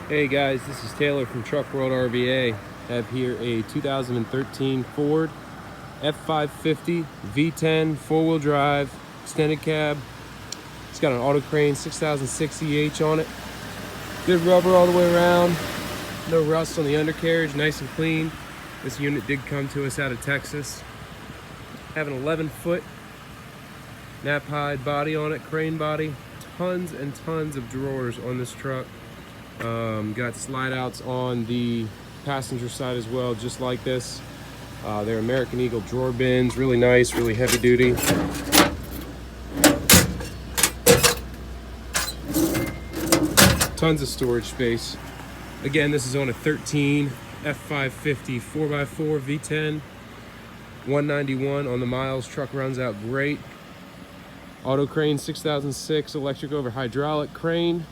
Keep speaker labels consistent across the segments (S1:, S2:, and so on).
S1: Hey guys, this is Taylor from Truck World RVA. I have here a 2013 Ford F-550 V10 4-wheel drive extended cab. It's got an Autocrane 6006EH on it. Good rubber all the way around. No rust on the undercarriage, nice and clean. This unit did come to us out of Texas. Have an 11-foot Knapheide body on it, crane body. Tons and tons of drawers on this truck. Got slide outs on the passenger side as well, just like this. They're American Eagle drawer bins, really nice, really heavy duty. Tons of storage space. Again, this is on a 13 F-550 4x4 V10, 191 on the miles. Truck runs out great. Autocrane 6006 electric over hydraulic crane.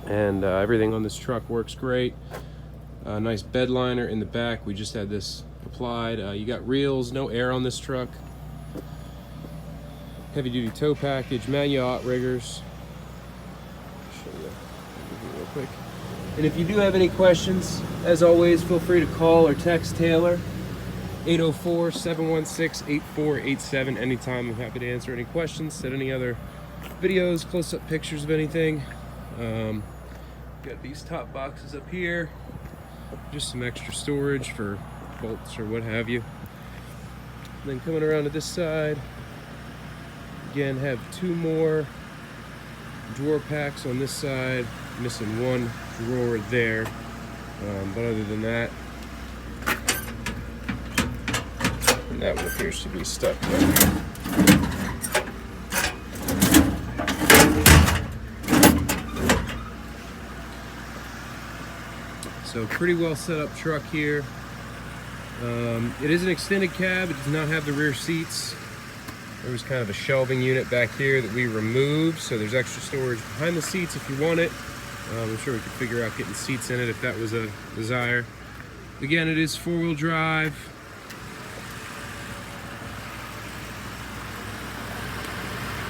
S1: And everything on this truck works great. Nice bed liner in the back. We just had this applied. You got reels, no air on this truck. Heavy duty tow package, manual outriggers. Show you real quick. And if you do have any questions, as always, feel free to call or text Taylor. 804-716-8487 anytime. I'm happy to answer any questions, set any other videos, close-up pictures of anything. Got these top boxes up here, just some extra storage for bolts or what have you. And then coming around to this side, again, have two more drawer packs on this side, missing one drawer there, but other than that, and that one appears to be stuck there. So pretty well set up truck here. It is an extended cab. It does not have the rear seats. There was kind of a shelving unit back here that we removed, so there's extra storage behind the seats if you want it. I'm sure we could figure out getting seats in it if that was a desire. Again, it is 4-wheel drive.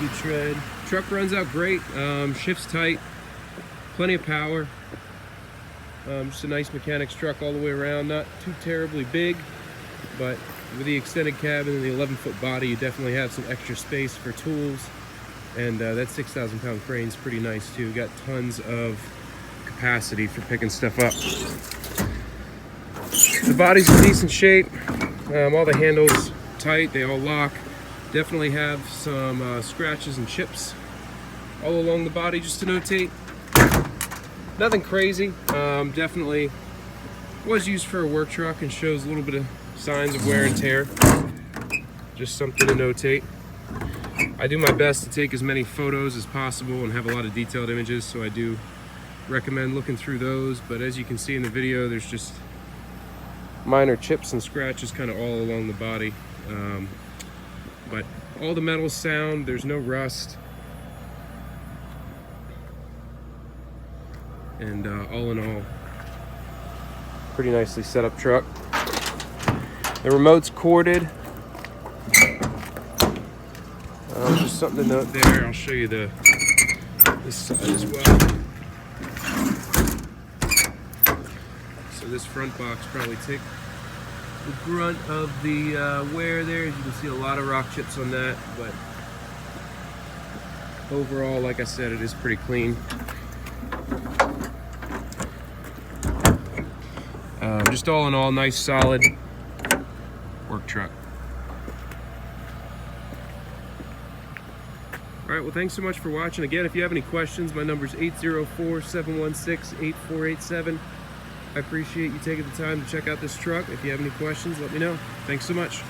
S1: Good tread. Truck runs out great. Shifts tight. Plenty of power. Just a nice mechanic's truck all the way around. Not too terribly big, but with the extended cabin and the 11-foot body, you definitely have some extra space for tools. And that 6,000-pound crane is pretty nice too. Got tons of capacity for picking stuff up. The body's in decent shape. All the handles tight, they all lock. Definitely have some scratches and chips all along the body, just to notate. Nothing crazy. Definitely was used for a work truck and shows a little bit of signs of wear and tear. Just something to notate. I do my best to take as many photos as possible and have a lot of detailed images, so I do recommend looking through those. But as you can see in the video, there's just minor chips and scratches kind of all along the body. But all the metal's sound, there's no rust. And all in all, pretty nicely set up truck. The remote's corded. Just something to note there. I'll show you this side as well. So this front box probably take the brunt of the wear there. As you can see, a lot of rock chips on that, but overall, like I said, it is pretty clean. Just all in all, nice solid work truck. All right, well, thanks so much for watching. Again, if you have any questions, my number is 804-716-8487. I appreciate you taking the time to check out this truck. If you have any questions, let me know. Thanks so much.